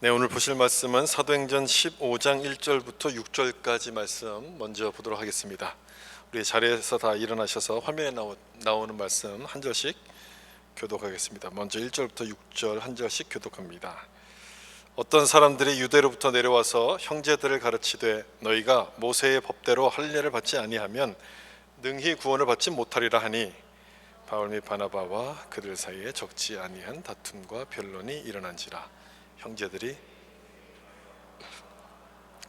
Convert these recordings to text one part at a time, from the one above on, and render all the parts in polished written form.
네, 오늘 보실 말씀은 사도행전 15장 1절부터 6절까지 말씀 먼저 보도록 하겠습니다. 우리 자리에서 다 일어나셔서 화면에 나오는 말씀 한 절씩 교독하겠습니다. 먼저 1절부터 6절 한 절씩 교독합니다. 어떤 사람들이 유대로부터 내려와서 형제들을 가르치되 너희가 모세의 법대로 할례를 받지 아니하면 능히 구원을 받지 못하리라 하니 바울 및 바나바와 그들 사이에 적지 아니한 다툼과 변론이 일어난지라. 형제들이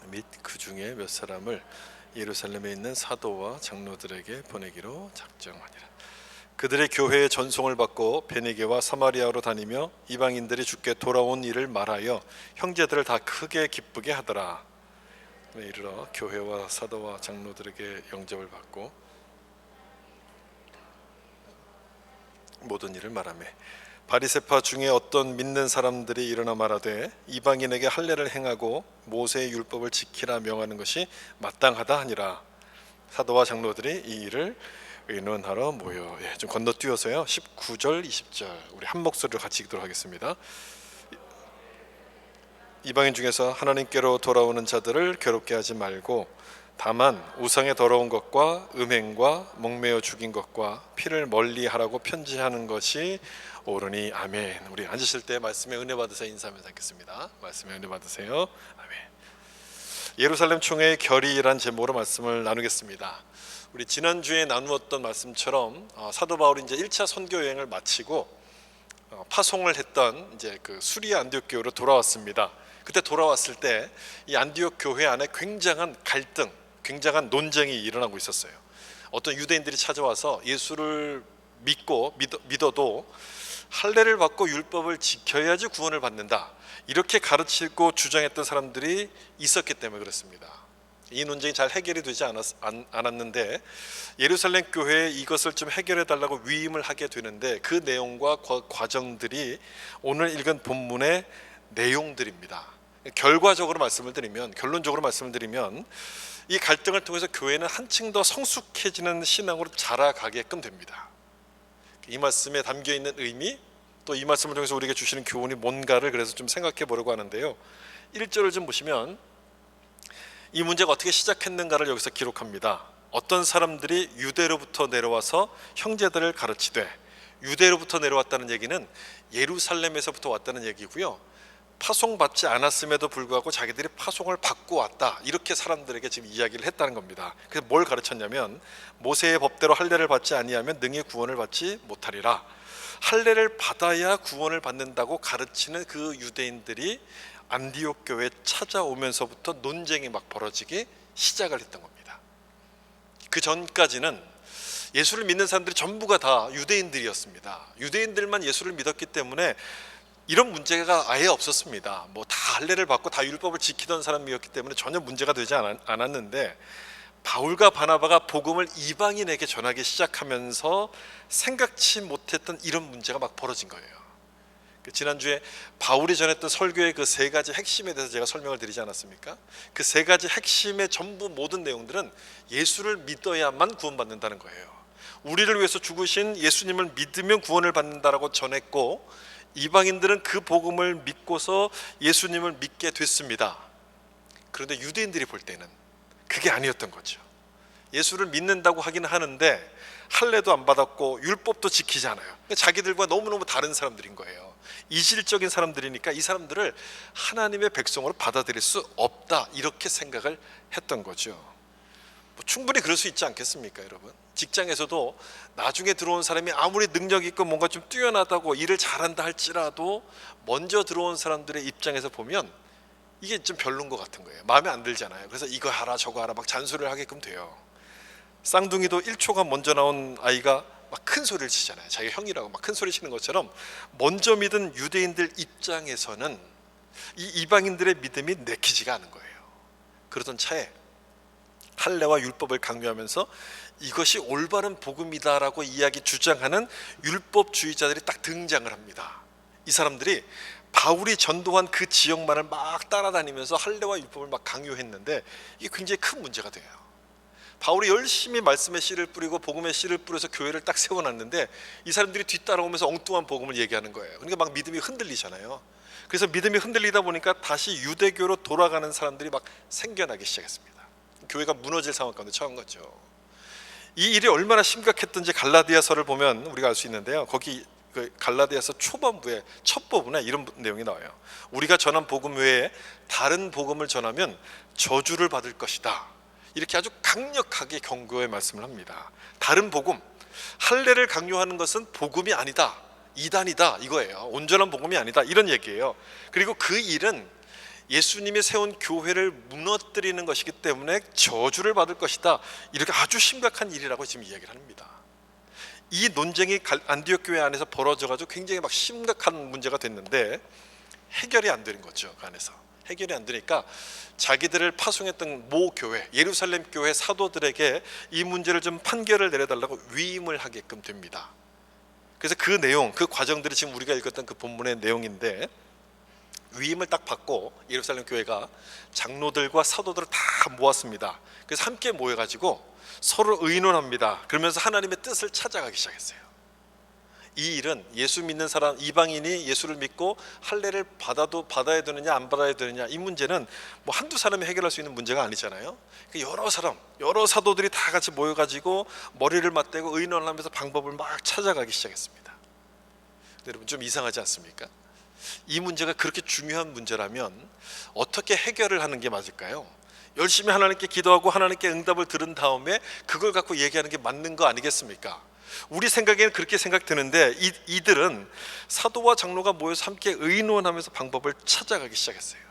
및 그 중에 몇 사람을 예루살렘에 있는 사도와 장로들에게 보내기로 작정하니라. 그들의 교회의 전송을 받고 베니게와 사마리아로 다니며 이방인들이 주께 돌아온 일을 말하여 형제들을 다 크게 기쁘게 하더라. 이르러 교회와 사도와 장로들에게 영접을 받고 모든 일을 말하며 바리새파 중에 어떤 믿는 사람들이 일어나 말하되 이방인에게 할례를 행하고 모세의 율법을 지키라 명하는 것이 마땅하다 하니라. 사도와 장로들이 이 일을 의논하러 모여. 좀 건너뛰어서요 19절 20절 우리 한 목소리로 같이 읽도록 하겠습니다. 이방인 중에서 하나님께로 돌아오는 자들을 괴롭게 하지 말고 다만 우상의 더러운 것과 음행과 목매어 죽인 것과 피를 멀리하라고 편지하는 것이 옳으니 아멘. 우리 앉으실 때 말씀에 은혜 받으세요. 인사하면서 앉겠습니다. 말씀에 은혜 받으세요. 아멘. 예루살렘 총회의 결의란 제목으로 말씀을 나누겠습니다. 우리 지난주에 나누었던 말씀처럼 사도 바울이 이제 1차 선교 여행을 마치고 파송을 했던 이제 그 수리아 안디옥 교회로 돌아왔습니다. 그때 돌아왔을 때 이 안디옥 교회 안에 굉장한 갈등, 굉장한 논쟁이 일어나고 있었어요. 어떤 유대인들이 찾아와서 예수를 믿어도 할례를 받고 율법을 지켜야지 구원을 받는다, 이렇게 가르치고 주장했던 사람들이 있었기 때문에 그렇습니다. 이 논쟁이 잘 해결이 되지 않았는데 예루살렘 교회에 이것을 좀 해결해 달라고 위임을 하게 되는데 그 내용과 과정들이 오늘 읽은 본문의 내용들입니다. 결론적으로 말씀을 드리면 이 갈등을 통해서 교회는 한층 더 성숙해지는 신앙으로 자라가게끔 됩니다. 이 말씀에 담겨있는 의미, 또 이 말씀을 통해서 우리에게 주시는 교훈이 뭔가를 그래서 좀 생각해 보려고 하는데요. 1절을 좀 보시면 이 문제가 어떻게 시작했는가를 여기서 기록합니다. 어떤 사람들이 유대로부터 내려와서 형제들을 가르치되, 유대로부터 내려왔다는 얘기는 예루살렘에서부터 왔다는 얘기고요, 파송받지 않았음에도 불구하고 자기들이 파송을 받고 왔다, 이렇게 사람들에게 지금 이야기를 했다는 겁니다. 그래서 뭘 가르쳤냐면 모세의 법대로 할례를 받지 아니하면 능히 구원을 받지 못하리라. 할례를 받아야 구원을 받는다고 가르치는 그 유대인들이 안디옥 교회에 찾아오면서부터 논쟁이 막 벌어지기 시작을 했던 겁니다. 그 전까지는 예수를 믿는 사람들이 전부가 다 유대인들이었습니다. 유대인들만 예수를 믿었기 때문에 이런 문제가 아예 없었습니다. 다 할례를 받고 다 율법을 지키던 사람이었기 때문에 전혀 문제가 되지 않았는데 바울과 바나바가 복음을 이방인에게 전하기 시작하면서 생각지 못했던 이런 문제가 막 벌어진 거예요. 지난주에 바울이 전했던 설교의 그 세 가지 핵심에 대해서 제가 설명을 드리지 않았습니까? 그 세 가지 핵심의 전부 모든 내용들은 예수를 믿어야만 구원받는다는 거예요. 우리를 위해서 죽으신 예수님을 믿으면 구원을 받는다라고 전했고, 이방인들은 그 복음을 믿고서 예수님을 믿게 됐습니다. 그런데 유대인들이 볼 때는 그게 아니었던 거죠. 예수를 믿는다고 하긴 하는데 할례도 안 받았고 율법도 지키지 않아요. 자기들과 너무너무 다른 사람들인 거예요. 이질적인 사람들이니까 이 사람들을 하나님의 백성으로 받아들일 수 없다, 이렇게 생각을 했던 거죠. 충분히 그럴 수 있지 않겠습니까, 여러분? 직장에서도 나중에 들어온 사람이 아무리 능력 있고 뭔가 좀 뛰어나다고 일을 잘한다 할지라도 먼저 들어온 사람들의 입장에서 보면 이게 좀 별론 것 같은 거예요. 마음에 안 들잖아요. 그래서 이거 하라 저거 하라 막 잔소리를 하게끔 돼요. 쌍둥이도 1초간 먼저 나온 아이가 막 큰 소리를 치잖아요. 자기 형이라고 막 큰 소리 치는 것처럼 먼저 믿은 유대인들 입장에서는 이 이방인들의 믿음이 내키지가 않은 거예요. 그러던 차에 할례와 율법을 강요하면서 이것이 올바른 복음이다라고 주장하는 율법주의자들이 딱 등장을 합니다. 이 사람들이 바울이 전도한 그 지역만을 막 따라다니면서 할례와 율법을 막 강요했는데 이게 굉장히 큰 문제가 돼요. 바울이 열심히 말씀의 씨를 뿌리고 복음의 씨를 뿌려서 교회를 딱 세워놨는데 이 사람들이 뒤따라오면서 엉뚱한 복음을 얘기하는 거예요. 그러니까 막 믿음이 흔들리잖아요. 그래서 믿음이 흔들리다 보니까 다시 유대교로 돌아가는 사람들이 막 생겨나기 시작했습니다. 교회가 무너질 상황 가운데 처한 거죠. 이 일이 얼마나 심각했던지 갈라디아서를 보면 우리가 알 수 있는데요. 거기 그 갈라디아서 초반부에 첫 부분에 이런 내용이 나와요. 우리가 전한 복음 외에 다른 복음을 전하면 저주를 받을 것이다. 이렇게 아주 강력하게 경고의 말씀을 합니다. 다른 복음, 할례를 강요하는 것은 복음이 아니다, 이단이다 이거예요. 온전한 복음이 아니다 이런 얘기예요. 그리고 그 일은 예수님이 세운 교회를 무너뜨리는 것이기 때문에 저주를 받을 것이다. 이렇게 아주 심각한 일이라고 지금 이야기를 합니다. 이 논쟁이 안디옥 교회 안에서 벌어져가지고 굉장히 막 심각한 문제가 됐는데 해결이 안 되는 거죠. 그 안에서 해결이 안 되니까 자기들을 파송했던 모 교회, 예루살렘 교회 사도들에게 이 문제를 좀 판결을 내려달라고 위임을 하게끔 됩니다. 그래서 그 내용, 그 과정들이 지금 우리가 읽었던 그 본문의 내용인데, 위임을 딱 받고 예루살렘 교회가 장로들과 사도들을 다 모았습니다. 그래서 함께 모여가지고 서로 의논합니다. 그러면서 하나님의 뜻을 찾아가기 시작했어요. 이 일은 예수 믿는 사람, 이방인이 예수를 믿고 할례를 받아야 되느냐 안 받아야 되느냐, 이 문제는 뭐 한두 사람이 해결할 수 있는 문제가 아니잖아요. 여러 사람, 여러 사도들이 다 같이 모여가지고 머리를 맞대고 의논을 하면서 방법을 막 찾아가기 시작했습니다. 여러분 좀 이상하지 않습니까? 이 문제가 그렇게 중요한 문제라면 어떻게 해결을 하는 게 맞을까요? 열심히 하나님께 기도하고 하나님께 응답을 들은 다음에 그걸 갖고 얘기하는 게 맞는 거 아니겠습니까? 우리 생각에는 그렇게 생각되는데 이들은 사도와 장로가 모여서 함께 의논하면서 방법을 찾아가기 시작했어요.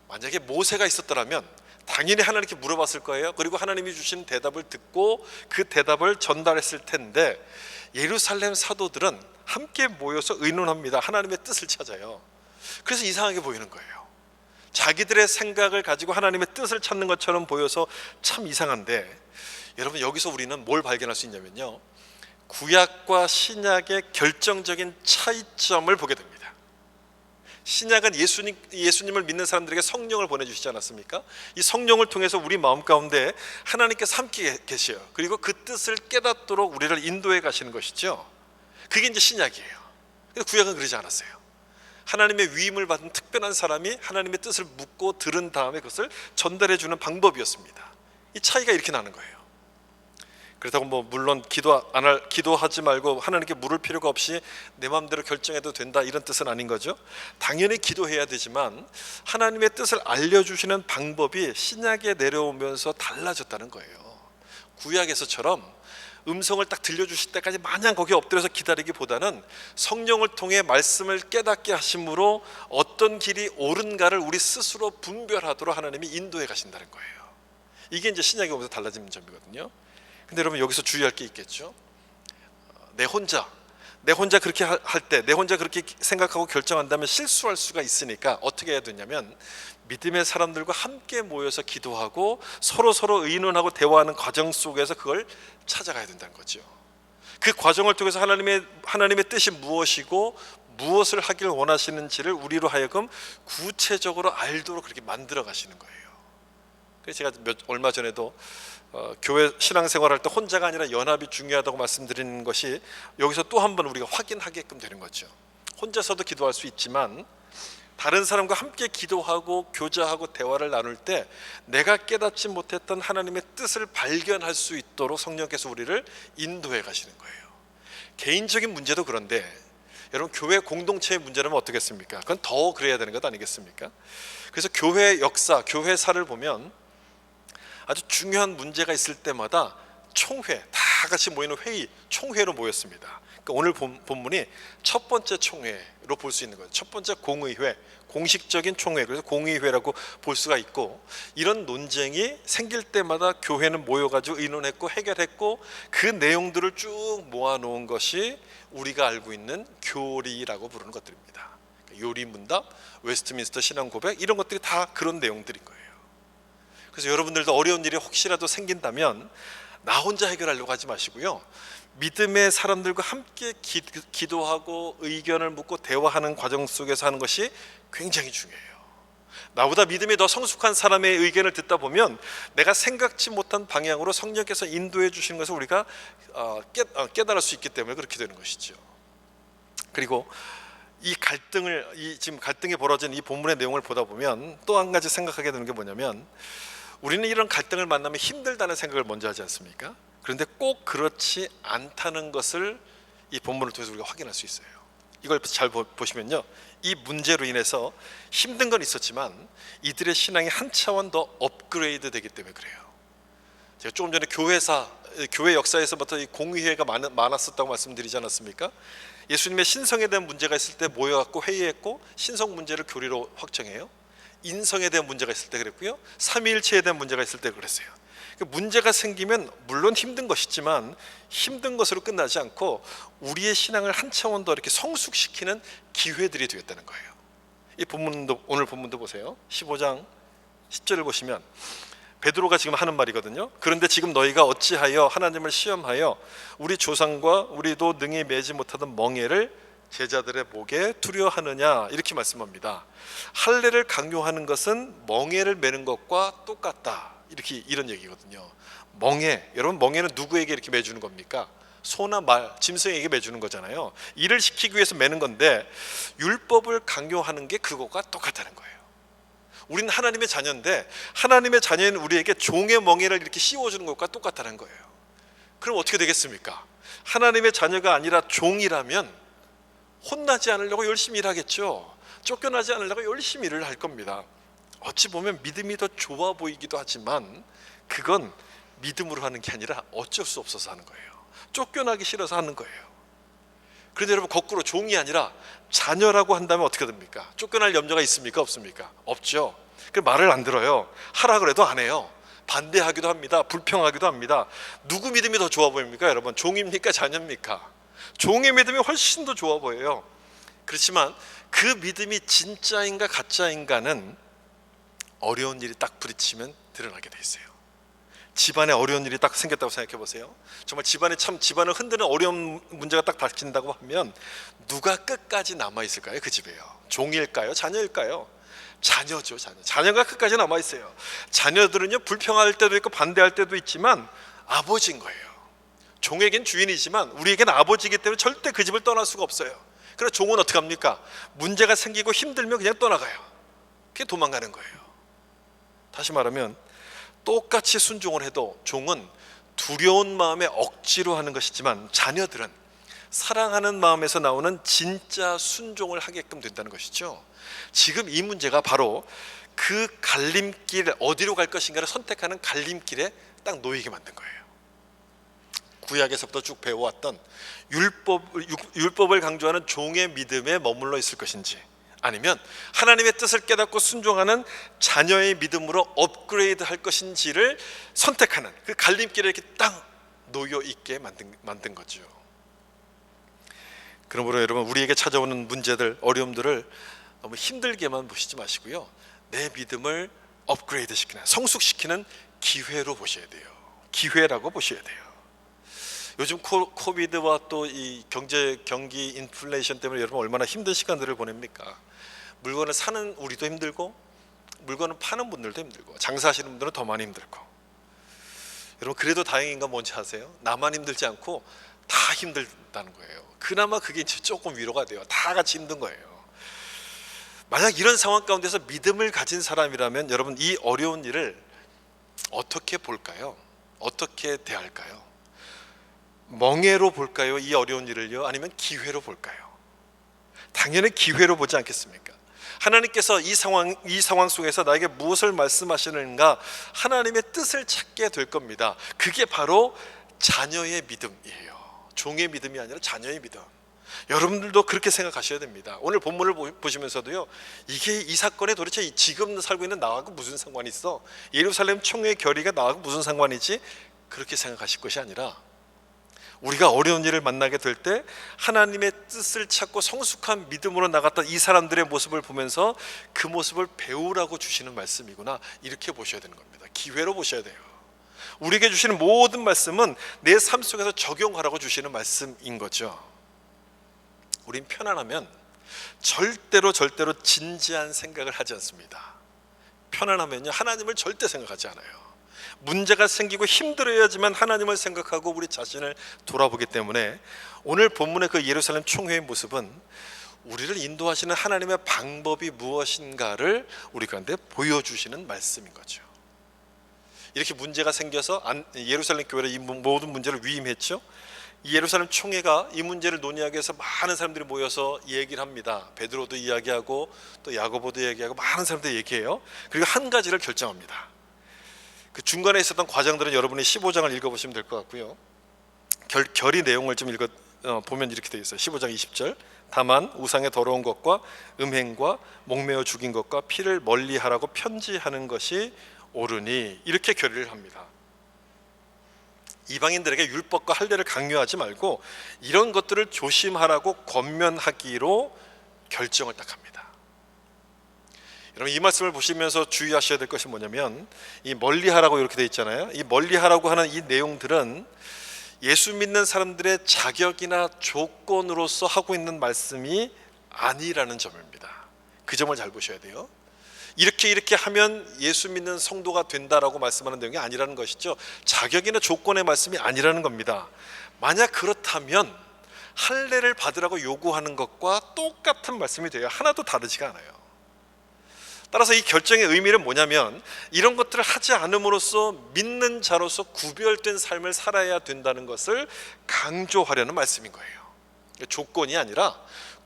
만약에 모세가 있었더라면 당연히 하나님께 물어봤을 거예요. 그리고 하나님이 주신 대답을 듣고 그 대답을 전달했을 텐데, 예루살렘 사도들은 함께 모여서 의논합니다. 하나님의 뜻을 찾아요. 그래서 이상하게 보이는 거예요. 자기들의 생각을 가지고 하나님의 뜻을 찾는 것처럼 보여서 참 이상한데, 여러분 여기서 우리는 뭘 발견할 수 있냐면요, 구약과 신약의 결정적인 차이점을 보게 됩니다. 신약은 예수님을 믿는 사람들에게 성령을 보내주시지 않았습니까? 이 성령을 통해서 우리 마음 가운데 하나님께서 함께 계셔요. 그리고 그 뜻을 깨닫도록 우리를 인도해 가시는 것이죠. 그게 이제 신약이에요. 구약은 그러지 않았어요. 하나님의 위임을 받은 특별한 사람이 하나님의 뜻을 묻고 들은 다음에 그것을 전달해 주는 방법이었습니다. 이 차이가 이렇게 나는 거예요. 그렇다고 뭐 물론 기도하지 말고 하나님께 물을 필요가 없이 내 마음대로 결정해도 된다, 이런 뜻은 아닌 거죠. 당연히 기도해야 되지만 하나님의 뜻을 알려주시는 방법이 신약에 내려오면서 달라졌다는 거예요. 구약에서처럼 음성을 딱 들려주실 때까지 마냥 거기에 엎드려서 기다리기보다는 성령을 통해 말씀을 깨닫게 하심으로 어떤 길이 옳은가를 우리 스스로 분별하도록 하나님이 인도해 가신다는 거예요. 이게 이제 신약에 오면서 달라진 점이거든요. 근데 여러분 여기서 주의할 게 있겠죠. 내 혼자 그렇게 할 때, 내 혼자 그렇게 생각하고 결정한다면 실수할 수가 있으니까 어떻게 해야 되냐면, 믿음의 사람들과 함께 모여서 기도하고 서로 의논하고 대화하는 과정 속에서 그걸 찾아가야 된다는 거죠. 그 과정을 통해서 하나님의 뜻이 무엇이고 무엇을 하길 원하시는지를 우리로 하여금 구체적으로 알도록 그렇게 만들어 가시는 거예요. 그래서 제가 얼마 전에도 교회 신앙생활할 때 혼자가 아니라 연합이 중요하다고 말씀드리는 것이 여기서 또 한 번 우리가 확인하게끔 되는 거죠. 혼자서도 기도할 수 있지만 다른 사람과 함께 기도하고 교제하고 대화를 나눌 때 내가 깨닫지 못했던 하나님의 뜻을 발견할 수 있도록 성령께서 우리를 인도해 가시는 거예요. 개인적인 문제도 그런데 여러분 교회 공동체의 문제라면 어떻겠습니까? 그건 더 그래야 되는 것 아니겠습니까? 그래서 교회 역사, 교회사를 보면 아주 중요한 문제가 있을 때마다 총회, 다 같이 모이는 회의, 총회로 모였습니다. 그러니까 오늘 본문이 첫 번째 총회로 볼 수 있는 거예요. 첫 번째 공의회, 공식적인 총회, 그래서 공의회라고 볼 수가 있고, 이런 논쟁이 생길 때마다 교회는 모여가지고 의논했고 해결했고, 그 내용들을 쭉 모아놓은 것이 우리가 알고 있는 교리라고 부르는 것들입니다. 그러니까 요리문답, 웨스트민스터 신앙고백, 이런 것들이 다 그런 내용들인 거예요. 그래서 여러분들도 어려운 일이 혹시라도 생긴다면 나 혼자 해결하려고 하지 마시고요, 믿음의 사람들과 함께 기도하고 의견을 묻고 대화하는 과정 속에서 하는 것이 굉장히 중요해요. 나보다 믿음이 더 성숙한 사람의 의견을 듣다 보면 내가 생각지 못한 방향으로 성령께서 인도해 주시는 것을 우리가 깨달을 수 있기 때문에 그렇게 되는 것이죠. 그리고 이 갈등을 지금 갈등이 벌어진 이 본문의 내용을 보다 보면 또 한 가지 생각하게 되는 게 뭐냐면, 우리는 이런 갈등을 만나면 힘들다는 생각을 먼저 하지 않습니까? 그런데 꼭 그렇지 않다는 것을 이 본문을 통해서 우리가 확인할 수 있어요. 이걸 잘 보시면요, 이 문제로 인해서 힘든 건 있었지만 이들의 신앙이 한 차원 더 업그레이드 되기 때문에 그래요. 제가 조금 전에 교회 역사에서부터 이 공의회가 많았었다고 말씀드리지 않았습니까? 예수님의 신성에 대한 문제가 있을 때 모여갖고 회의했고, 신성 문제를 교리로 확정해요. 인성에 대한 문제가 있을 때 그랬고요, 삼위일체에 대한 문제가 있을 때 그랬어요. 문제가 생기면 물론 힘든 것이지만 힘든 것으로 끝나지 않고 우리의 신앙을 한 차원 더 이렇게 성숙시키는 기회들이 되었다는 거예요. 이 본문도, 오늘 본문도 보세요. 15장 10절을 보시면 베드로가 지금 하는 말이거든요. 그런데 지금 너희가 어찌하여 하나님을 시험하여 우리 조상과 우리도 능히 매지 못하던 멍에를 제자들의 목에 두려워하느냐, 이렇게 말씀합니다. 할례를 강요하는 것은 멍에를 매는 것과 똑같다, 이런 얘기거든요. 멍에, 여러분 멍에는 누구에게 이렇게 매주는 겁니까? 소나 말, 짐승에게 매주는 거잖아요. 일을 시키기 위해서 매는 건데 율법을 강요하는 게 그것과 똑같다는 거예요. 우리는 하나님의 자녀인데 하나님의 자녀인 우리에게 종의 멍에를 이렇게 씌워주는 것과 똑같다는 거예요. 그럼 어떻게 되겠습니까? 하나님의 자녀가 아니라 종이라면 혼나지 않으려고 열심히 일하겠죠. 쫓겨나지 않으려고 열심히 일을 할 겁니다. 어찌 보면 믿음이 더 좋아 보이기도 하지만 그건 믿음으로 하는 게 아니라 어쩔 수 없어서 하는 거예요. 쫓겨나기 싫어서 하는 거예요. 그런데 여러분, 거꾸로 종이 아니라 자녀라고 한다면 어떻게 됩니까? 쫓겨날 염려가 있습니까? 없습니까? 없죠. 그 말을 안 들어요. 하라 그래도 안 해요. 반대하기도 합니다. 불평하기도 합니다. 누구 믿음이 더 좋아 보입니까? 여러분, 종입니까? 자녀입니까? 종의 믿음이 훨씬 더 좋아 보여요. 그렇지만 그 믿음이 진짜인가 가짜인가는 어려운 일이 딱 부딪히면 드러나게 돼 있어요. 집안에 어려운 일이 딱 생겼다고 생각해 보세요. 정말 집안을 흔드는 어려운 문제가 딱 닥친다고 하면 누가 끝까지 남아 있을까요? 그 집에요. 종일까요? 자녀일까요? 자녀죠. 자녀가 끝까지 남아 있어요. 자녀들은요, 불평할 때도 있고 반대할 때도 있지만 아버지인 거예요. 종에겐 주인이지만 우리에겐 아버지이기 때문에 절대 그 집을 떠날 수가 없어요. 그래서 종은 어떻게 합니까? 문제가 생기고 힘들면 그냥 떠나가요. 그게 도망가는 거예요. 다시 말하면 똑같이 순종을 해도 종은 두려운 마음에 억지로 하는 것이지만 자녀들은 사랑하는 마음에서 나오는 진짜 순종을 하게끔 된다는 것이죠. 지금 이 문제가 바로 그 갈림길, 어디로 갈 것인가를 선택하는 갈림길에 딱 놓이게 만든 거예요. 구약에서부터 쭉 배워왔던 율법을 강조하는 종의 믿음에 머물러 있을 것인지, 아니면 하나님의 뜻을 깨닫고 순종하는 자녀의 믿음으로 업그레이드 할 것인지를 선택하는 그 갈림길에 이렇게 딱 놓여 있게 만든 거죠. 그러므로 여러분, 우리에게 찾아오는 문제들, 어려움들을 너무 힘들게만 보시지 마시고요, 내 믿음을 업그레이드 시키는, 성숙시키는 기회로 보셔야 돼요. 기회라고 보셔야 돼요. 요즘 코비드와 또 이 경기 인플레이션 때문에 여러분 얼마나 힘든 시간들을 보냅니까? 물건을 사는 우리도 힘들고 물건을 파는 분들도 힘들고 장사하시는 분들은 더 많이 힘들고. 여러분, 그래도 다행인 건 뭔지 아세요? 나만 힘들지 않고 다 힘들다는 거예요. 그나마 그게 조금 위로가 돼요. 다 같이 힘든 거예요. 만약 이런 상황 가운데서 믿음을 가진 사람이라면 여러분, 이 어려운 일을 어떻게 볼까요? 어떻게 대할까요? 멍해로 볼까요? 이 어려운 일을요? 아니면 기회로 볼까요? 당연히 기회로 보지 않겠습니까? 하나님께서 이 상황 속에서 나에게 무엇을 말씀하시는가, 하나님의 뜻을 찾게 될 겁니다. 그게 바로 자녀의 믿음이에요. 종의 믿음이 아니라 자녀의 믿음. 여러분들도 그렇게 생각하셔야 됩니다. 오늘 본문을 보시면서도요, 이 사건에 도대체 지금 살고 있는 나하고 무슨 상관이 있어? 예루살렘 총회의 결의가 나하고 무슨 상관이지? 그렇게 생각하실 것이 아니라, 우리가 어려운 일을 만나게 될 때 하나님의 뜻을 찾고 성숙한 믿음으로 나갔던 이 사람들의 모습을 보면서 그 모습을 배우라고 주시는 말씀이구나, 이렇게 보셔야 되는 겁니다. 기회로 보셔야 돼요. 우리에게 주시는 모든 말씀은 내 삶 속에서 적용하라고 주시는 말씀인 거죠. 우린 편안하면 절대로 진지한 생각을 하지 않습니다. 편안하면요, 하나님을 절대 생각하지 않아요. 문제가 생기고 힘들어야지만 하나님을 생각하고 우리 자신을 돌아보기 때문에 오늘 본문의 그 예루살렘 총회의 모습은 우리를 인도하시는 하나님의 방법이 무엇인가를 우리 가운데 보여주시는 말씀인 거죠. 이렇게 문제가 생겨서 예루살렘 교회를 이 모든 문제를 위임했죠. 이 예루살렘 총회가 이 문제를 논의하기 위해서 많은 사람들이 모여서 얘기를 합니다. 베드로도 이야기하고 또 야고보도 얘기하고 많은 사람들이 얘기해요. 그리고 한 가지를 결정합니다. 그 중간에 있었던 과정들은 여러분이 15장을 읽어보시면 될 것 같고요. 결의 내용을 좀 보면 이렇게 되어 있어요. 15장 20절. 다만 우상의 더러운 것과 음행과 목매어 죽인 것과 피를 멀리하라고 편지하는 것이 옳으니, 이렇게 결의를 합니다. 이방인들에게 율법과 할례를 강요하지 말고 이런 것들을 조심하라고 권면하기로 결정을 딱 합니다. 여러분, 이 말씀을 보시면서 주의하셔야 될 것이 뭐냐면, 이 멀리하라고 이렇게 돼 있잖아요. 이 멀리하라고 하는 이 내용들은 예수 믿는 사람들의 자격이나 조건으로서 하고 있는 말씀이 아니라는 점입니다. 그 점을 잘 보셔야 돼요. 이렇게 하면 예수 믿는 성도가 된다라고 말씀하는 내용이 아니라는 것이죠. 자격이나 조건의 말씀이 아니라는 겁니다. 만약 그렇다면 할례를 받으라고 요구하는 것과 똑같은 말씀이 돼요. 하나도 다르지가 않아요. 따라서 이 결정의 의미는 뭐냐면, 이런 것들을 하지 않음으로써 믿는 자로서 구별된 삶을 살아야 된다는 것을 강조하려는 말씀인 거예요. 조건이 아니라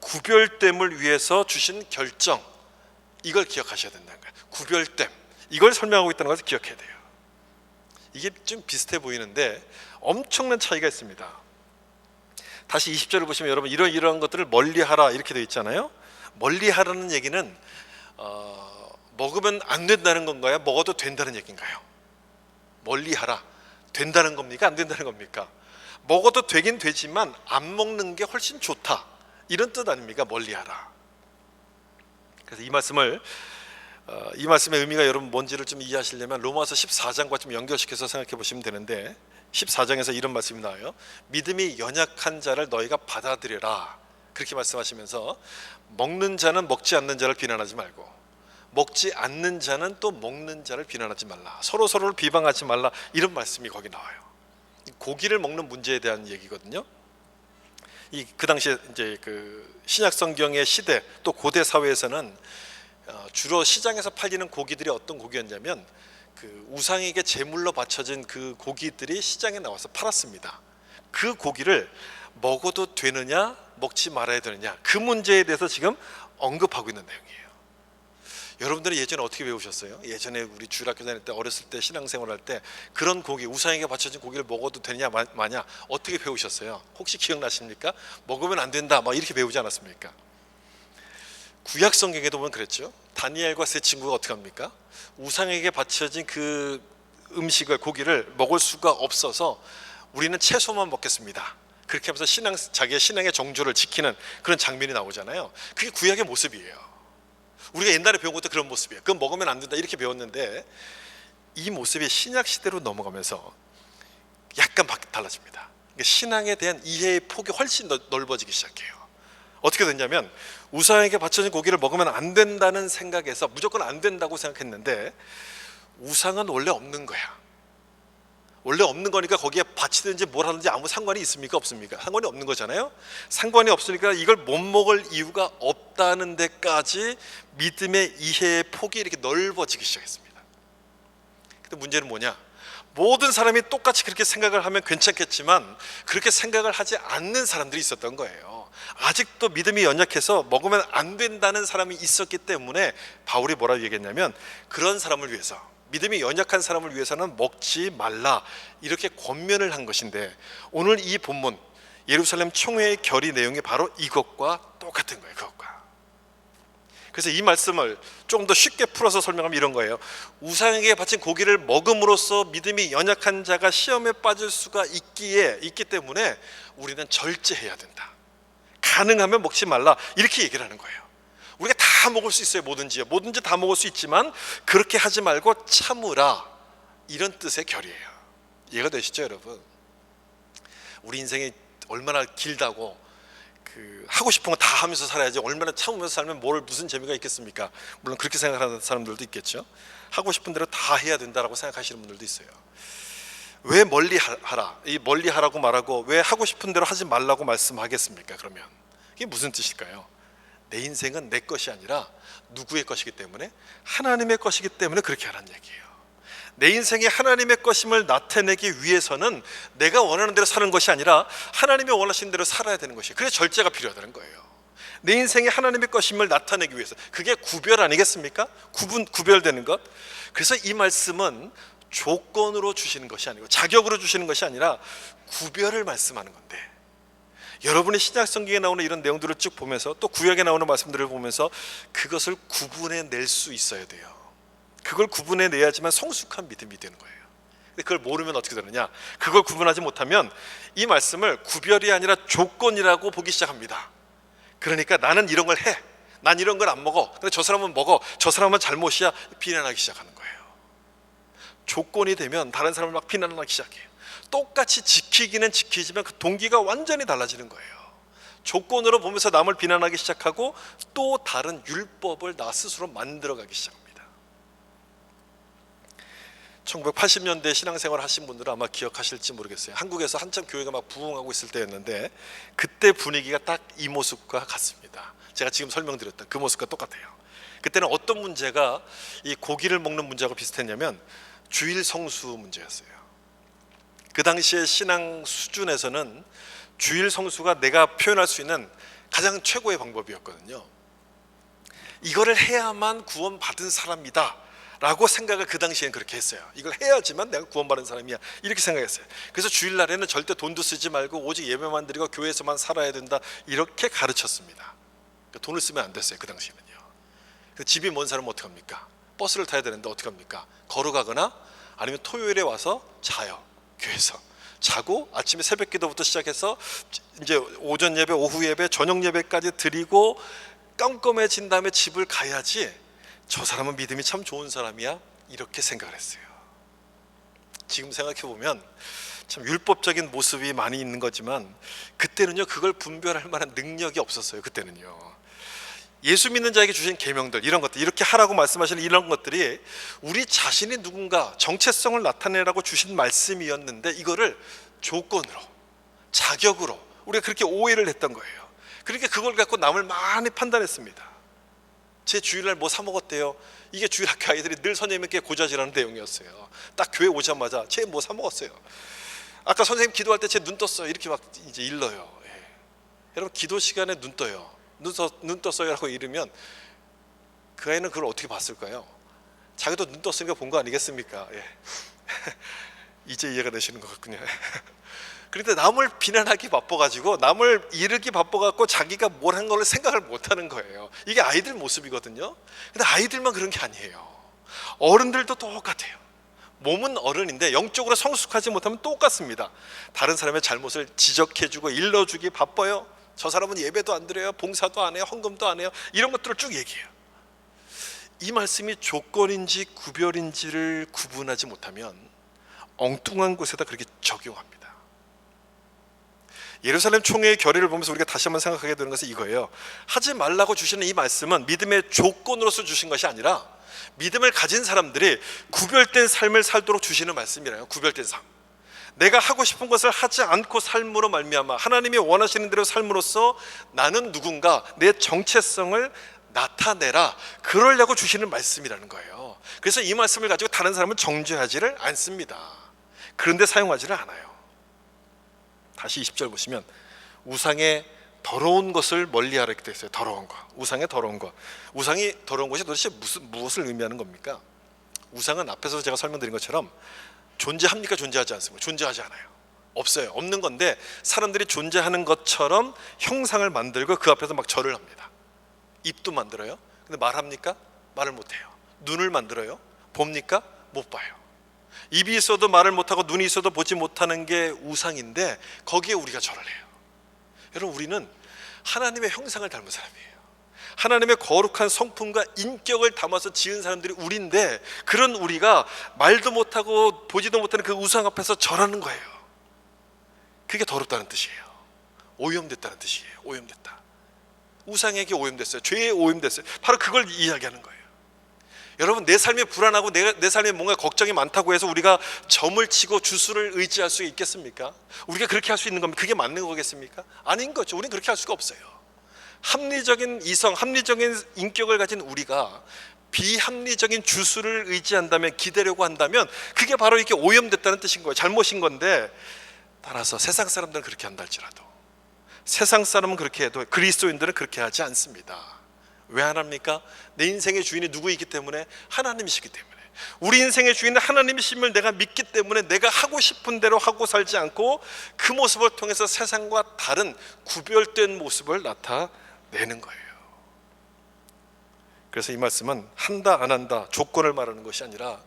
구별됨을 위해서 주신 결정, 이걸 기억하셔야 된다는 거예요. 구별됨, 이걸 설명하고 있다는 것을 기억해야 돼요. 이게 좀 비슷해 보이는데 엄청난 차이가 있습니다. 다시 20절을 보시면 여러분, 이러한 것들을 멀리하라 이렇게 되어 있잖아요. 멀리하라는 얘기는 먹으면 안 된다는 건가요? 먹어도 된다는 얘기인가요? 멀리하라, 된다는 겁니까? 안 된다는 겁니까? 먹어도 되긴 되지만 안 먹는 게 훨씬 좋다, 이런 뜻 아닙니까? 멀리하라. 그래서 이 말씀의 의미가 여러분 뭔지를 좀 이해하시려면 로마서 14장과 좀 연결시켜서 생각해 보시면 되는데, 14장에서 이런 말씀이 나와요. 믿음이 연약한 자를 너희가 받아들여라, 그렇게 말씀하시면서 먹는 자는 먹지 않는 자를 비난하지 말고 먹지 않는 자는 또 먹는 자를 비난하지 말라, 서로를 비방하지 말라, 이런 말씀이 거기 나와요. 고기를 먹는 문제에 대한 얘기거든요. 그 당시에 이제 그 신약 성경의 시대, 또 고대 사회에서는 주로 시장에서 팔리는 고기들이 어떤 고기였냐면, 그 우상에게 제물로 바쳐진 그 고기들이 시장에 나와서 팔았습니다. 그 고기를 먹어도 되느냐 먹지 말아야 되느냐, 그 문제에 대해서 지금 언급하고 있는 내용이에요. 여러분들은 예전에 어떻게 배우셨어요? 예전에 우리 주일학교 다닐 때, 어렸을 때 신앙생활 할 때 그런 고기, 우상에게 바쳐진 고기를 먹어도 되냐 마냐 어떻게 배우셨어요? 혹시 기억나십니까? 먹으면 안 된다 막 이렇게 배우지 않았습니까? 구약 성경에도 보면 그랬죠. 다니엘과 세 친구가 어떻게 합니까? 우상에게 바쳐진 그 음식을, 고기를 먹을 수가 없어서 우리는 채소만 먹겠습니다, 그렇게 하면서 자기의 신앙의 정조를 지키는 그런 장면이 나오잖아요. 그게 구약의 모습이에요. 우리가 옛날에 배운 것도 그런 모습이에요. 그건 먹으면 안 된다 이렇게 배웠는데, 이 모습이 신약 시대로 넘어가면서 약간 달라집니다. 신앙에 대한 이해의 폭이 훨씬 넓어지기 시작해요. 어떻게 됐냐면, 우상에게 바쳐진 고기를 먹으면 안 된다는 생각에서 무조건 안 된다고 생각했는데, 우상은 원래 없는 거야. 원래 없는 거니까 거기에 바치든지 뭘 하든지 아무 상관이 있습니까? 없습니까? 상관이 없는 거잖아요. 상관이 없으니까 이걸 못 먹을 이유가 없다는 데까지 믿음의 이해의 폭이 이렇게 넓어지기 시작했습니다. 근데 문제는 뭐냐? 모든 사람이 똑같이 그렇게 생각을 하면 괜찮겠지만 그렇게 생각을 하지 않는 사람들이 있었던 거예요. 아직도 믿음이 연약해서 먹으면 안 된다는 사람이 있었기 때문에 바울이 뭐라고 얘기했냐면, 그런 사람을 위해서, 믿음이 연약한 사람을 위해서는 먹지 말라, 이렇게 권면을 한 것인데, 오늘 이 본문 예루살렘 총회의 결의 내용이 바로 이것과 똑같은 거예요. 그것과. 그래서 이 말씀을 조금 더 쉽게 풀어서 설명하면 이런 거예요. 우상에게 바친 고기를 먹음으로써 믿음이 연약한 자가 시험에 빠질 수가 있기 때문에 우리는 절제해야 된다, 가능하면 먹지 말라, 이렇게 얘기를 하는 거예요. 우리가 다 먹을 수 있어요. 뭐든지 다 먹을 수 있지만 그렇게 하지 말고 참으라, 이런 뜻의 결이에요. 이해가 되시죠, 여러분? 우리 인생이 얼마나 길다고, 하고 싶은 거 다 하면서 살아야지, 얼마나 참으면서 살면 무슨 재미가 있겠습니까? 물론 그렇게 생각하는 사람들도 있겠죠. 하고 싶은 대로 다 해야 된다라고 생각하시는 분들도 있어요. 왜 멀리하라, 이 멀리하라고 말하고 왜 하고 싶은 대로 하지 말라고 말씀하겠습니까? 그러면 이게 무슨 뜻일까요? 내 인생은 내 것이 아니라 누구의 것이기 때문에? 하나님의 것이기 때문에 그렇게 하라는 얘기예요. 내 인생이 하나님의 것임을 나타내기 위해서는 내가 원하는 대로 사는 것이 아니라 하나님이 원하시는 대로 살아야 되는 것이에요. 그래서 절제가 필요하다는 거예요. 내 인생이 하나님의 것임을 나타내기 위해서. 그게 구별 아니겠습니까? 구별되는 것. 그래서 이 말씀은 조건으로 주시는 것이 아니고 자격으로 주시는 것이 아니라 구별을 말씀하는 건데, 여러분이 신약 성경에 나오는 이런 내용들을 쭉 보면서 또 구약에 나오는 말씀들을 보면서 그것을 구분해낼 수 있어야 돼요. 그걸 구분해내야지만 성숙한 믿음이 되는 거예요. 근데 그걸 모르면 어떻게 되느냐? 그걸 구분하지 못하면 이 말씀을 구별이 아니라 조건이라고 보기 시작합니다. 그러니까 나는 이런 걸 해, 난 이런 걸 안 먹어, 근데 저 사람은 먹어, 저 사람은 잘못이야, 비난하기 시작하는 거예요. 조건이 되면 다른 사람을 막 비난하기 시작해요. 똑같이 지키기는 지키지만 그 동기가 완전히 달라지는 거예요. 조건으로 보면서 남을 비난하기 시작하고 또 다른 율법을 나 스스로 만들어가기 시작합니다. 1980년대 신앙생활 하신 분들은 아마 기억하실지 모르겠어요. 한국에서 한참 교회가 막 부흥하고 있을 때였는데 그때 분위기가 딱 이 모습과 같습니다. 제가 지금 설명드렸던 그 모습과 똑같아요. 그때는 어떤 문제가 이 고기를 먹는 문제하고 비슷했냐면 주일 성수 문제였어요. 그 당시의 신앙 수준에서는 주일 성수가 내가 표현할 수 있는 가장 최고의 방법이었거든요. 이거를 해야만 구원받은 사람이다 라고 생각을 그 당시에는 그렇게 했어요. 이걸 해야지만 내가 구원받은 사람이야, 이렇게 생각했어요. 그래서 주일날에는 절대 돈도 쓰지 말고 오직 예배만 드리고 교회에서만 살아야 된다, 이렇게 가르쳤습니다. 그러니까 돈을 쓰면 안 됐어요. 그 당시에는요. 집이 먼 사람은 어떡합니까? 버스를 타야 되는데 어떡합니까? 걸어가거나 아니면 토요일에 와서 자요. 교회에서 자고 아침에 새벽 기도부터 시작해서 이제 오전 예배, 오후 예배, 저녁 예배까지 드리고 깜깜해진 다음에 집을 가야지 저 사람은 믿음이 참 좋은 사람이야, 이렇게 생각을 했어요. 지금 생각해 보면 참 율법적인 모습이 많이 있는 거지만 그때는요 그걸 분별할 만한 능력이 없었어요. 그때는요 예수 믿는 자에게 주신 계명들, 이런 것들, 이렇게 하라고 말씀하시는 이런 것들이 우리 자신이 누군가 정체성을 나타내라고 주신 말씀이었는데 이거를 조건으로, 자격으로 우리가 그렇게 오해를 했던 거예요. 그러니까 그걸 갖고 남을 많이 판단했습니다. 제 주일날 뭐 사 먹었대요. 이게 주일학교 아이들이 늘 선생님께 고자질하는 내용이었어요. 딱 교회 오자마자 쟤 뭐 사 먹었어요. 아까 선생님 기도할 때 쟤 눈 떴어요. 이렇게 막 이제 일러요. 예. 여러분 기도 시간에 눈 떠요. 눈 떴어요라고 이르면 그 아이는 그걸 어떻게 봤을까요? 자기도 눈 떴으니까 본 거 아니겠습니까? 예. 이제 이해가 되시는 것 같군요. 그런데 남을 비난하기 바빠가지고 남을 이르기 바빠갖고 자기가 뭘 한 걸 생각을 못하는 거예요. 이게 아이들 모습이거든요. 근데 아이들만 그런 게 아니에요. 어른들도 똑같아요. 몸은 어른인데 영적으로 성숙하지 못하면 똑같습니다. 다른 사람의 잘못을 지적해주고 일러주기 바빠요. 저 사람은 예배도 안 드려요, 봉사도 안 해요, 헌금도 안 해요, 이런 것들을 쭉 얘기해요. 이 말씀이 조건인지 구별인지를 구분하지 못하면 엉뚱한 곳에다 그렇게 적용합니다. 예루살렘 총회의 결의를 보면서 우리가 다시 한번 생각하게 되는 것은 이거예요. 하지 말라고 주시는 이 말씀은 믿음의 조건으로서 주신 것이 아니라 믿음을 가진 사람들이 구별된 삶을 살도록 주시는 말씀이라요. 구별된 삶, 내가 하고 싶은 것을 하지 않고 삶으로 말미암아 하나님이 원하시는 대로 삶으로써 나는 누군가, 내 정체성을 나타내라, 그러려고 주시는 말씀이라는 거예요. 그래서 이 말씀을 가지고 다른 사람을 정죄하지를 않습니다. 그런데 사용하지를 않아요. 다시 20절 보시면 우상의 더러운 것을 멀리하라 이렇게 되어 있어요. 더러운 거, 우상의 더러운 거. 우상이 더러운 것이 도대체 무엇을 의미하는 겁니까? 우상은 앞에서 제가 설명드린 것처럼 존재합니까? 존재하지 않습니까? 존재하지 않아요. 없어요. 없는 건데 사람들이 존재하는 것처럼 형상을 만들고 그 앞에서 막 절을 합니다. 입도 만들어요. 근데 말합니까? 말을 못해요. 눈을 만들어요. 봅니까? 못 봐요. 입이 있어도 말을 못하고 눈이 있어도 보지 못하는 게 우상인데 거기에 우리가 절을 해요. 여러분, 우리는 하나님의 형상을 닮은 사람이에요. 하나님의 거룩한 성품과 인격을 담아서 지은 사람들이 우리인데 그런 우리가 말도 못하고 보지도 못하는 그 우상 앞에서 절하는 거예요. 그게 더럽다는 뜻이에요. 오염됐다는 뜻이에요. 오염됐다. 우상에게 오염됐어요. 죄에 오염됐어요. 바로 그걸 이야기하는 거예요. 여러분, 내 삶이 불안하고 내 삶에 뭔가 걱정이 많다고 해서 우리가 점을 치고 주수를 의지할 수 있겠습니까? 우리가 그렇게 할 수 있는 겁니까? 그게 맞는 거겠습니까? 아닌 거죠. 우리는 그렇게 할 수가 없어요. 합리적인 이성, 합리적인 인격을 가진 우리가 비합리적인 주술을 의지한다면, 기대려고 한다면 그게 바로 이렇게 오염됐다는 뜻인 거예요. 잘못인 건데, 따라서 세상 사람들은 그렇게 한다 할지라도, 세상 사람은 그렇게 해도 그리스도인들은 그렇게 하지 않습니다. 왜 안 합니까? 내 인생의 주인이 누구이기 때문에? 하나님이시기 때문에. 우리 인생의 주인은 하나님이심을 내가 믿기 때문에 내가 하고 싶은 대로 하고 살지 않고 그 모습을 통해서 세상과 다른 구별된 모습을 나타내는 거예요. 그래서 이 말씀은 한다 안 한다 조건을 말하는 것이 아니라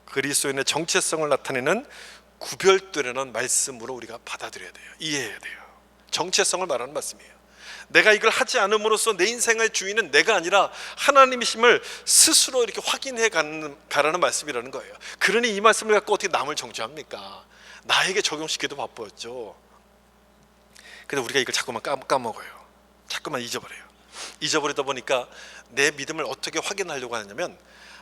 그리스도인의 정체성을 나타내는 구별되려는 말씀으로 우리가 받아들여야 돼요. 이해해야 돼요. 정체성을 말하는 말씀이에요. 내가 이걸 하지 않음으로써 내 인생의 주인은 내가 아니라 하나님이심을 스스로 이렇게 확인해 가라는 말씀이라는 거예요. 그러니 이 말씀을 갖고 어떻게 남을 정죄합니까? 나에게 적용시키기도 바빴죠. 근데 우리가 이걸 자꾸만 까먹어요. 자꾸만 잊어버려요. 잊어버리다 보니까 내 믿음을 어떻게 확인하려고 하냐면,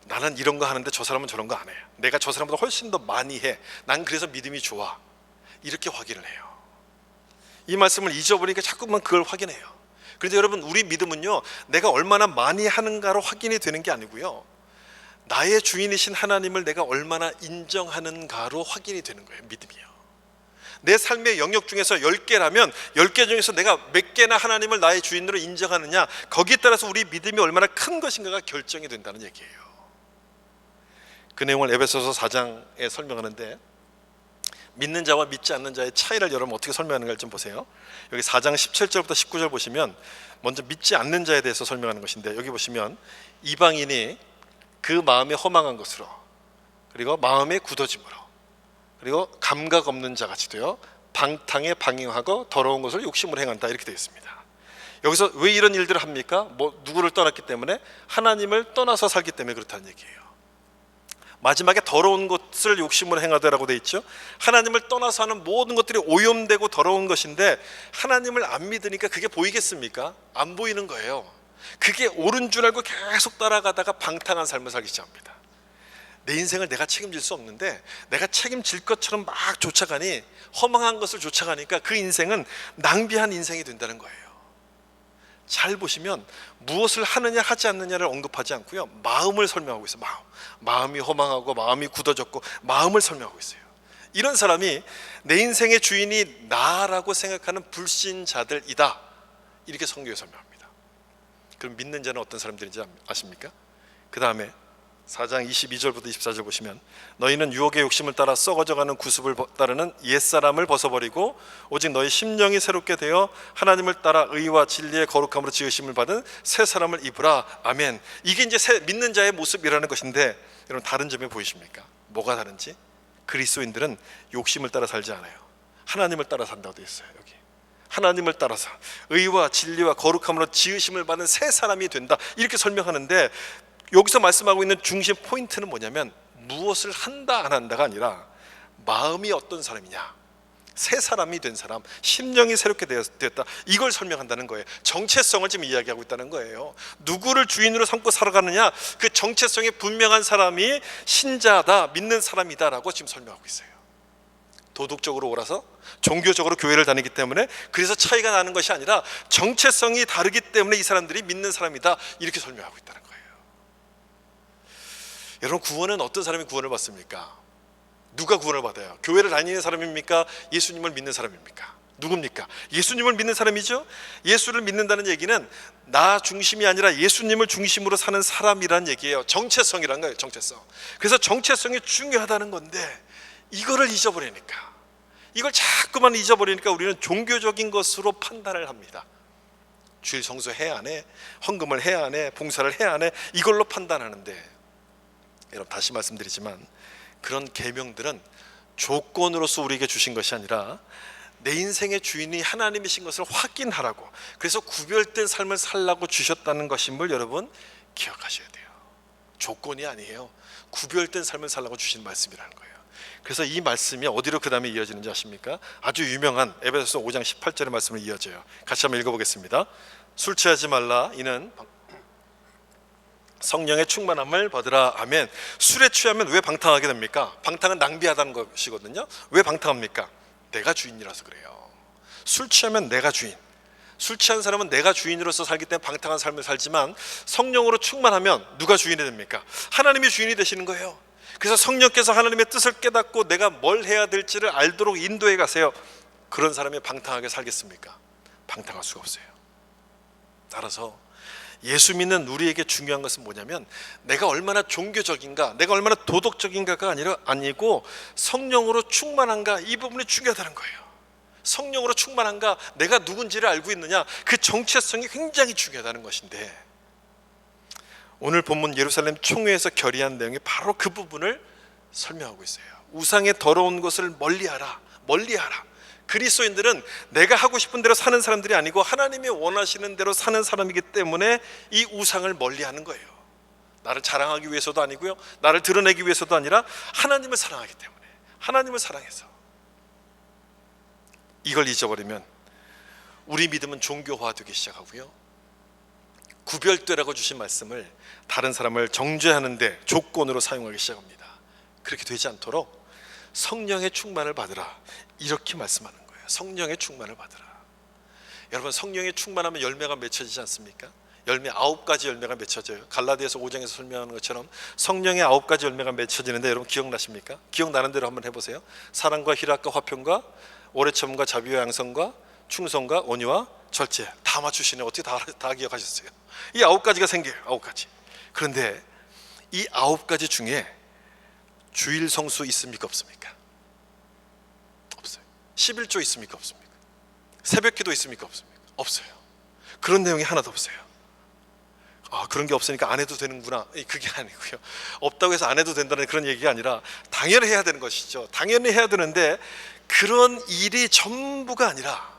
나는 이런 거 하는데 저 사람은 저런 거 안 해. 내가 저 사람보다 훨씬 더 많이 해. 난 그래서 믿음이 좋아. 이렇게 확인을 해요. 이 말씀을 잊어버리니까 자꾸만 그걸 확인해요. 그런데 여러분, 우리 믿음은요, 내가 얼마나 많이 하는가로 확인이 되는 게 아니고요, 나의 주인이신 하나님을 내가 얼마나 인정하는가로 확인이 되는 거예요. 믿음이요. 내 삶의 영역 중에서 10개라면 10개 중에서 내가 몇 개나 하나님을 나의 주인으로 인정하느냐, 거기에 따라서 우리 믿음이 얼마나 큰 것인가가 결정이 된다는 얘기예요. 그 내용을 에베소서 4장에 설명하는데, 믿는 자와 믿지 않는 자의 차이를 여러분 어떻게 설명하는가 좀 보세요. 여기 4장 17절부터 19절 보시면 먼저 믿지 않는 자에 대해서 설명하는 것인데, 여기 보시면 이방인이 그 마음에 허망한 것으로, 그리고 마음에 굳어짐으로, 그리고 감각 없는 자같이 되어 방탕에 방임하고 더러운 것을 욕심으로 행한다, 이렇게 되어 있습니다. 여기서 왜 이런 일들을 합니까? 누구를 떠났기 때문에? 하나님을 떠나서 살기 때문에 그렇다는 얘기예요. 마지막에 더러운 것을 욕심으로 행하되라고 되어 있죠. 하나님을 떠나서 하는 모든 것들이 오염되고 더러운 것인데, 하나님을 안 믿으니까 그게 보이겠습니까? 안 보이는 거예요. 그게 옳은 줄 알고 계속 따라가다가 방탕한 삶을 살기 시작합니다. 내 인생을 내가 책임질 수 없는데 내가 책임질 것처럼 막 쫓아가니, 허망한 것을 쫓아가니까 그 인생은 낭비한 인생이 된다는 거예요. 잘 보시면 무엇을 하느냐 하지 않느냐를 언급하지 않고요, 마음을 설명하고 있어요. 마음이 허망하고 마음이 굳어졌고 마음을 설명하고 있어요. 이런 사람이 내 인생의 주인이 나라고 생각하는 불신자들이다, 이렇게 성경에 설명합니다. 그럼 믿는 자는 어떤 사람들인지 아십니까? 그 다음에 4장 22절부터 24절 보시면, 너희는 유혹의 욕심을 따라 썩어져가는 구습을 따르는 옛사람을 벗어버리고 오직 너희 심령이 새롭게 되어 하나님을 따라 의와 진리의 거룩함으로 지으심을 받은 새 사람을 입으라. 아멘. 이게 이제 믿는 자의 모습이라는 것인데, 여러분 다른 점이 보이십니까? 뭐가 다른지? 그리스도인들은 욕심을 따라 살지 않아요. 하나님을 따라 산다고 되어 있어요. 여기 하나님을 따라서 의와 진리와 거룩함으로 지으심을 받은 새 사람이 된다, 이렇게 설명하는데, 여기서 말씀하고 있는 중심 포인트는 뭐냐면, 무엇을 한다 안 한다가 아니라 마음이 어떤 사람이냐, 새 사람이 된 사람, 심령이 새롭게 되었다, 이걸 설명한다는 거예요. 정체성을 지금 이야기하고 있다는 거예요. 누구를 주인으로 삼고 살아가느냐, 그 정체성이 분명한 사람이 신자다, 믿는 사람이다라고 지금 설명하고 있어요. 도덕적으로 옳아서 종교적으로 교회를 다니기 때문에 그래서 차이가 나는 것이 아니라 정체성이 다르기 때문에 이 사람들이 믿는 사람이다, 이렇게 설명하고 있다는 거예요. 여러분, 구원은 어떤 사람이 구원을 받습니까? 누가 구원을 받아요? 교회를 다니는 사람입니까? 예수님을 믿는 사람입니까? 누굽니까? 예수님을 믿는 사람이죠. 예수를 믿는다는 얘기는 나 중심이 아니라 예수님을 중심으로 사는 사람이란 얘기예요. 정체성이란 거예요. 정체성. 그래서 정체성이 중요하다는 건데, 이거를 잊어버리니까, 이걸 자꾸만 잊어버리니까 우리는 종교적인 것으로 판단을 합니다. 주일 성수해야 하네, 헌금을 해야 하네, 봉사를 해야 하네, 이걸로 판단하는데, 여러분 다시 말씀드리지만 그런 계명들은 조건으로서 우리에게 주신 것이 아니라 내 인생의 주인이 하나님이신 것을 확인하라고, 그래서 구별된 삶을 살라고 주셨다는 것임을 여러분 기억하셔야 돼요. 조건이 아니에요. 구별된 삶을 살라고 주신 말씀이라는 거예요. 그래서 이 말씀이 어디로 그 다음에 이어지는지 아십니까? 아주 유명한 에베소서 5장 18절의 말씀으로 이어져요. 같이 한번 읽어보겠습니다. 술 취하지 말라, 이는 성령의 충만함을 받으라. 아멘. 술에 취하면 왜 방탕하게 됩니까? 방탕은 낭비하다는 것이거든요. 왜 방탕합니까? 내가 주인이라서 그래요. 술 취하면 내가 주인, 술 취한 사람은 내가 주인으로서 살기 때문에 방탕한 삶을 살지만 성령으로 충만하면 누가 주인이 됩니까? 하나님이 주인이 되시는 거예요. 그래서 성령께서 하나님의 뜻을 깨닫고 내가 뭘 해야 될지를 알도록 인도해 가세요. 그런 사람이 방탕하게 살겠습니까? 방탕할 수가 없어요. 따라서 예수 믿는 우리에게 중요한 것은 뭐냐면 내가 얼마나 종교적인가, 내가 얼마나 도덕적인가가 아니고 성령으로 충만한가, 이 부분이 중요하다는 거예요. 성령으로 충만한가, 내가 누군지를 알고 있느냐, 그 정체성이 굉장히 중요하다는 것인데, 오늘 본문 예루살렘 총회에서 결의한 내용이 바로 그 부분을 설명하고 있어요. 우상의 더러운 것을 멀리하라, 멀리하라. 그리스도인들은 내가 하고 싶은 대로 사는 사람들이 아니고 하나님이 원하시는 대로 사는 사람이기 때문에 이 우상을 멀리하는 거예요. 나를 자랑하기 위해서도 아니고요, 나를 드러내기 위해서도 아니라 하나님을 사랑하기 때문에, 하나님을 사랑해서. 이걸 잊어버리면 우리 믿음은 종교화되기 시작하고요, 구별되라고 주신 말씀을 다른 사람을 정죄하는데 조건으로 사용하기 시작합니다. 그렇게 되지 않도록 성령의 충만을 받으라, 이렇게 말씀하는 거예요. 성령의 충만을 받으라. 여러분, 성령의 충만하면 열매가 맺혀지지 않습니까? 열매 9가지 열매가 맺혀져요. 갈라디아서 5장에서 설명하는 것처럼 성령의 9가지 열매가 맺혀지는데, 여러분 기억나십니까? 기억나는 대로 한번 해보세요. 사랑과 희락과 화평과 오래 참음과 자비와 양선과 충성과 온유와 절제. 다 맞추시네. 어떻게 다 기억하셨어요? 이 9가지가 생겨요. 9가지. 그런데 이 9가지 중에 주일 성수 있습니까, 없습니까? 없어요. 11조 있습니까, 없습니까? 새벽기도 있습니까, 없습니까? 없어요. 그런 내용이 하나도 없어요. 그런 게 없으니까 안 해도 되는구나, 그게 아니고요. 없다고 해서 안 해도 된다는 그런 얘기가 아니라 당연히 해야 되는 것이죠. 당연히 해야 되는데 그런 일이 전부가 아니라,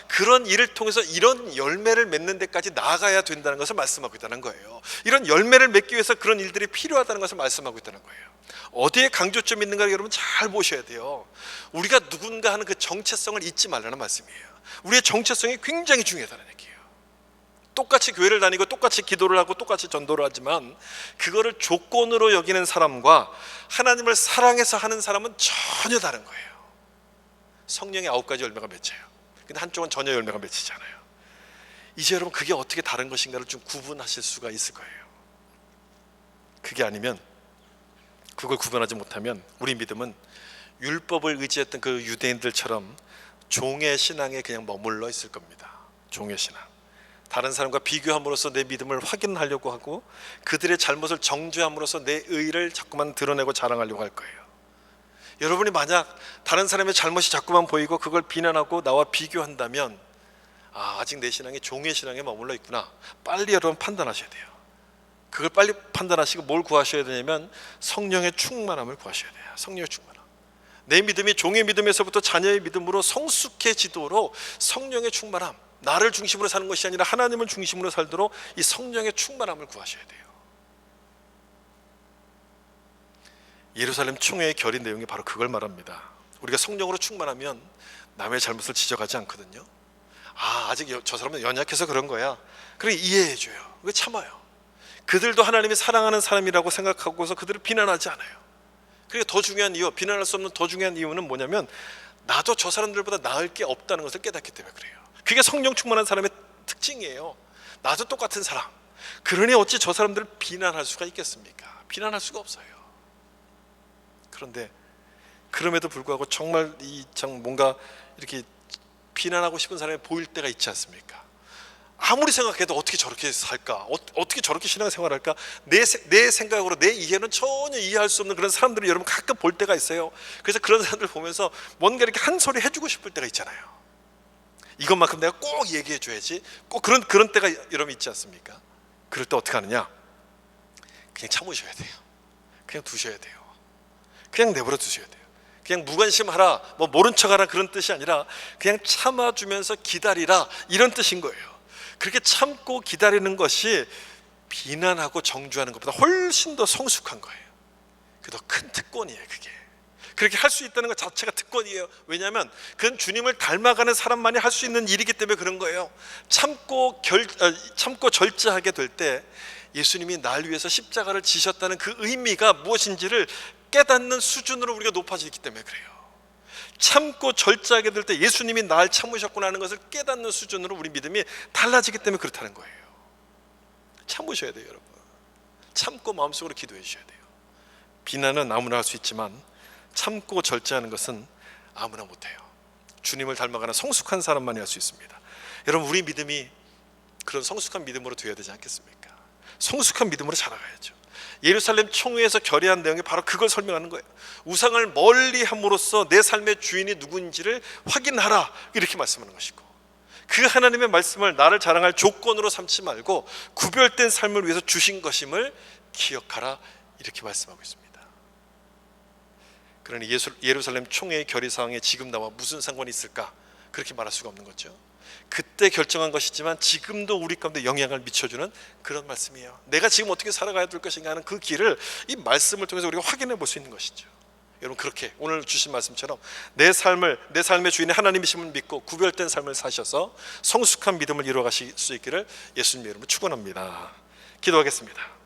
그런 일을 통해서 이런 열매를 맺는 데까지 나아가야 된다는 것을 말씀하고 있다는 거예요. 이런 열매를 맺기 위해서 그런 일들이 필요하다는 것을 말씀하고 있다는 거예요. 어디에 강조점이 있는가를 여러분 잘 보셔야 돼요. 우리가 누군가 하는 그 정체성을 잊지 말라는 말씀이에요. 우리의 정체성이 굉장히 중요하다는 얘기예요. 똑같이 교회를 다니고 똑같이 기도를 하고 똑같이 전도를 하지만 그거를 조건으로 여기는 사람과 하나님을 사랑해서 하는 사람은 전혀 다른 거예요. 성령의 9가지 열매가 맺혀요. 근데 한쪽은 전혀 열매가 맺히지 않아요. 이제 여러분, 그게 어떻게 다른 것인가를 좀 구분하실 수가 있을 거예요. 그게 아니면, 그걸 구분하지 못하면 우리 믿음은 율법을 의지했던 그 유대인들처럼 종의 신앙에 그냥 머물러 있을 겁니다. 종의 신앙. 다른 사람과 비교함으로써 내 믿음을 확인하려고 하고 그들의 잘못을 정죄함으로써 내 의를 자꾸만 드러내고 자랑하려고 할 거예요. 여러분이 만약 다른 사람의 잘못이 자꾸만 보이고 그걸 비난하고 나와 비교한다면 아직 내 신앙이 종의 신앙에 머물러 있구나, 빨리 여러분 판단하셔야 돼요. 그걸 빨리 판단하시고 뭘 구하셔야 되냐면 성령의 충만함을 구하셔야 돼요. 성령의 충만함. 내 믿음이 종의 믿음에서부터 자녀의 믿음으로 성숙해지도록 성령의 충만함, 나를 중심으로 사는 것이 아니라 하나님을 중심으로 살도록 이 성령의 충만함을 구하셔야 돼요. 예루살렘 총회의 결의 내용이 바로 그걸 말합니다. 우리가 성령으로 충만하면 남의 잘못을 지적하지 않거든요. 아직 저 사람은 연약해서 그런 거야, 그래 이해해줘요. 왜 참아요? 그들도 하나님이 사랑하는 사람이라고 생각하고서 그들을 비난하지 않아요. 그리고 더 중요한 이유, 비난할 수 없는 더 중요한 이유는 뭐냐면 나도 저 사람들보다 나을 게 없다는 것을 깨닫기 때문에 그래요. 그게 성령 충만한 사람의 특징이에요. 나도 똑같은 사람, 그러니 어찌 저 사람들을 비난할 수가 있겠습니까? 비난할 수가 없어요. 그런데 그럼에도 불구하고 정말 뭔가 이렇게 비난하고 싶은 사람이 보일 때가 있지 않습니까? 아무리 생각해도 어떻게 저렇게 살까? 어떻게 저렇게 신앙생활을 할까? 내 생각으로, 내 이해는 전혀 이해할 수 없는 그런 사람들을 여러분 가끔 볼 때가 있어요. 그래서 그런 사람들 보면서 뭔가 이렇게 한 소리 해주고 싶을 때가 있잖아요. 이것만큼 내가 꼭 얘기해 줘야지. 꼭 그런 때가 여러분 있지 않습니까? 그럴 때 어떻게 하느냐? 그냥 참으셔야 돼요. 그냥 두셔야 돼요. 그냥 내버려 두셔야 돼요. 그냥 무관심하라, 모른 척하라, 그런 뜻이 아니라 그냥 참아주면서 기다리라, 이런 뜻인 거예요. 그렇게 참고 기다리는 것이 비난하고 정죄하는 것보다 훨씬 더 성숙한 거예요. 그게 더 큰 특권이에요. 그게 그렇게 할 수 있다는 것 자체가 특권이에요. 왜냐하면 그건 주님을 닮아가는 사람만이 할 수 있는 일이기 때문에 그런 거예요. 참고 절제하게 될 때 예수님이 날 위해서 십자가를 지셨다는 그 의미가 무엇인지를 깨닫는 수준으로 우리가 높아지기 때문에 그래요. 참고 절제하게 될 때 예수님이 날 참으셨구나 하는 것을 깨닫는 수준으로 우리 믿음이 달라지기 때문에 그렇다는 거예요. 참으셔야 돼요, 여러분. 참고 마음속으로 기도해 주셔야 돼요. 비난은 아무나 할 수 있지만 참고 절제하는 것은 아무나 못해요. 주님을 닮아가는 성숙한 사람만이 할 수 있습니다. 여러분, 우리 믿음이 그런 성숙한 믿음으로 되어야 되지 않겠습니까? 성숙한 믿음으로 자라가야죠. 예루살렘 총회에서 결의한 내용이 바로 그걸 설명하는 거예요. 우상을 멀리 함으로써 내 삶의 주인이 누구인지를 확인하라, 이렇게 말씀하는 것이고, 그 하나님의 말씀을 나를 자랑할 조건으로 삼지 말고 구별된 삶을 위해서 주신 것임을 기억하라, 이렇게 말씀하고 있습니다. 그러니 예루살렘 총회의 결의사항에 지금 나와 무슨 상관이 있을까? 그렇게 말할 수가 없는 거죠. 그때 결정한 것이지만 지금도 우리 가운데 영향을 미쳐주는 그런 말씀이에요. 내가 지금 어떻게 살아가야 될 것인가 하는 그 길을 이 말씀을 통해서 우리가 확인해 볼 수 있는 것이죠. 여러분, 그렇게 오늘 주신 말씀처럼 내 삶의 주인이 하나님이심을 믿고 구별된 삶을 사셔서 성숙한 믿음을 이루어가실 수 있기를 예수님의 이름으로 축원합니다. 기도하겠습니다.